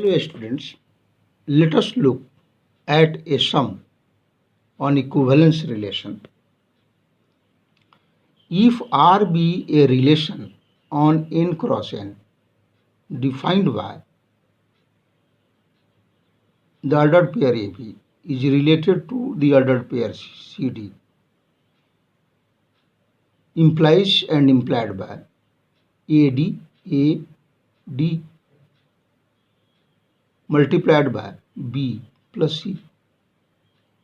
Hello students, let us look at a sum on equivalence relation. If R be a relation on n cross n defined by the ordered pair AB is related to the ordered pair CD, implies and implied by AD multiplied by B plus C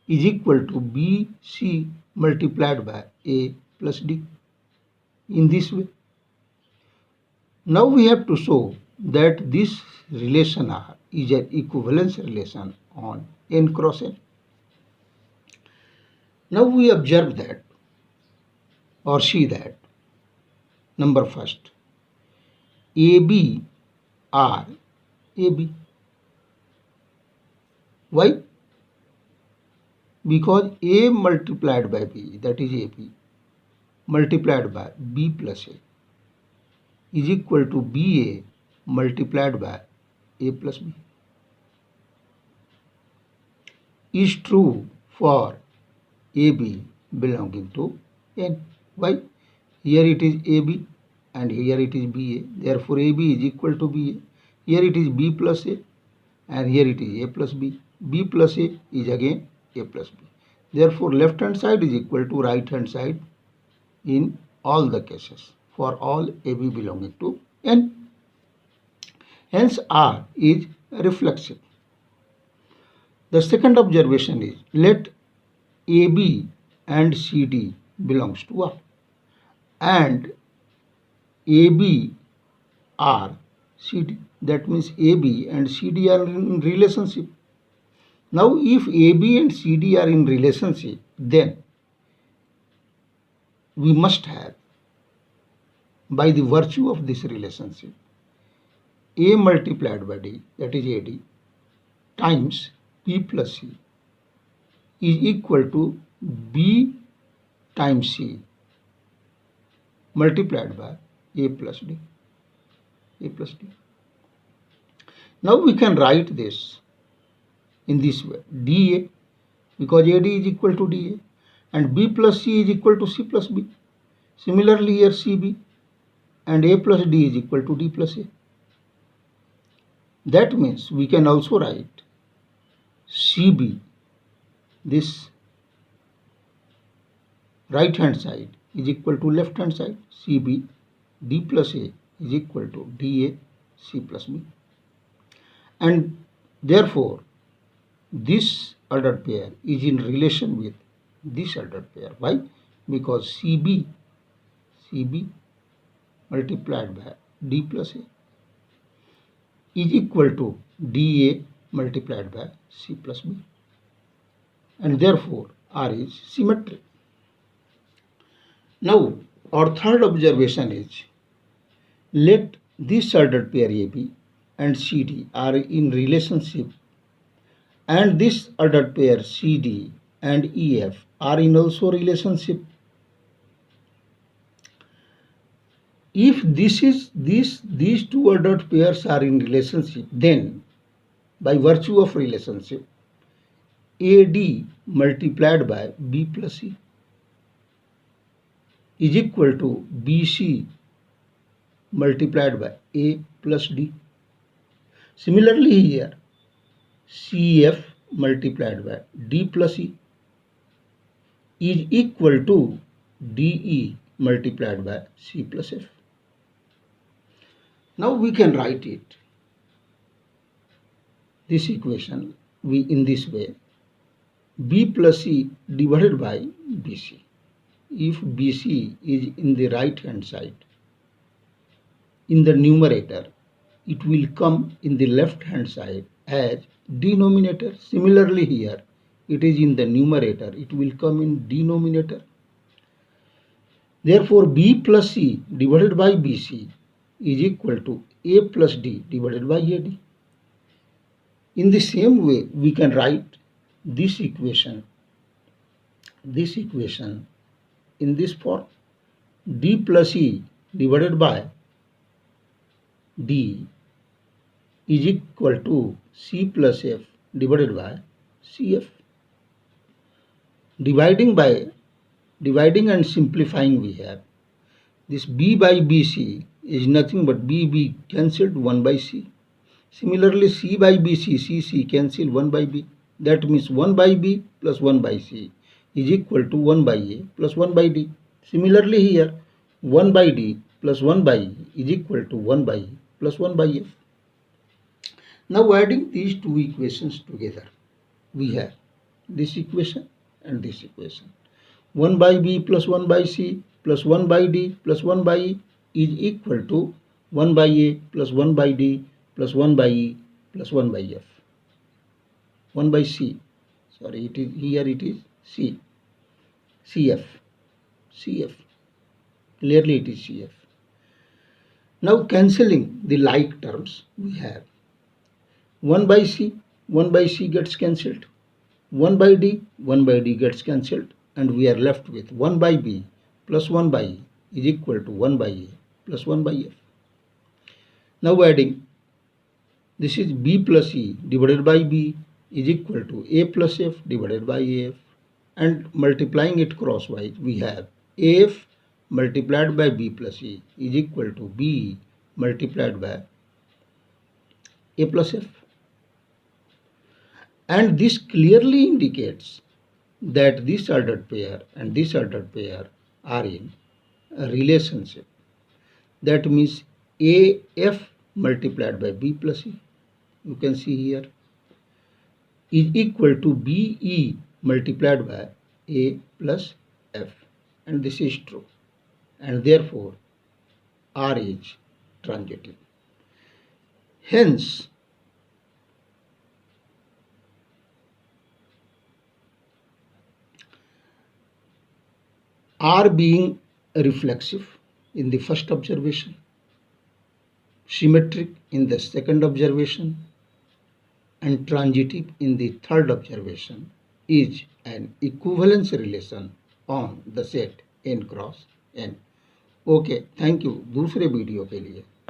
is equal to BC multiplied by A plus D. In this way, now we have to show that this relation R is an equivalence relation on n cross n. Now we observe that or see that number first AB R AB. Why? Because A multiplied by B, that is AB, multiplied by B plus A is equal to BA multiplied by A plus B is true for AB belonging to N. Why? Here it is AB and here it is BA. Therefore, AB is equal to BA. Here it is B plus A and here it is A plus B. B plus A is again A plus B. Therefore, left hand side is equal to right hand side in all the cases for all AB belonging to N. Hence, R is reflexive. The second observation is let AB and CD belongs to R and AB are CD. That means AB and CD are in relationship. Now, if AB and CD are in relationship, then we must have, by the virtue of this relationship, A multiplied by D, that is AD, times B plus C is equal to B times C multiplied by A plus D. A plus D. Now we can write this in this way, dA, because AD is equal to dA and B plus C is equal to C plus B. Similarly here CB and A plus D is equal to D plus A. That means we can also write CB, this right hand side is equal to left hand side, CB D plus A is equal to dA C plus B. And therefore, this ordered pair is in relation with this ordered pair. Why? Because CB multiplied by D plus A is equal to dA multiplied by C plus B. And therefore, R is symmetric. Now, our third observation is let this ordered pair AB and CD are in relationship and this ordered pair CD and EF are in also relationship. If these two ordered pairs are in relationship, then by virtue of relationship, AD multiplied by B plus C is equal to BC multiplied by A plus D. Similarly here, CF multiplied by D plus E is equal to DE multiplied by C plus F. Now we can write it, this equation, in this way, B plus C divided by BC. If BC is in the right hand side, in the numerator, it will come in the left hand side as denominator. Similarly here, it is in the numerator, it will come in denominator. Therefore, B plus C divided by BC is equal to A plus D divided by AD. In the same way, we can write this equation in this form, D plus E divided by D is equal to C plus F divided by CF. Dividing and simplifying, we have this B by BC is nothing but B cancelled 1 by C. Similarly, C by BC, C cancel 1 by B. That means 1 by B plus 1 by C is equal to 1 by A plus 1 by D. Similarly here, 1 by D plus 1 by E is equal to 1 by E plus 1 by F. Now adding these two equations together, we have this equation and this equation. 1 by B plus 1 by C plus 1 by D plus 1 by E is equal to 1 by A plus 1 by D plus 1 by E plus 1 by F. 1 by C, sorry, it is C, CF, clearly it is CF. Now cancelling the like terms, we have 1 by C gets cancelled, 1 by D gets cancelled, and we are left with 1 by B plus 1 by E is equal to 1 by A plus 1 by F. Now adding, this is B plus E divided by B is equal to A plus F divided by AF, and multiplying it crosswise, we have AF multiplied by B plus E is equal to B multiplied by A plus F. And this clearly indicates that this ordered pair and this ordered pair are in a relationship. That means AF multiplied by B plus E, you can see here, is equal to BE multiplied by A plus F, and this is true, and therefore R is transitive. Hence, R being reflexive in the first observation, symmetric in the second observation, and transitive in the third observation is an equivalence relation on the set n cross n. Okay, thank you. दूसरे video के लिए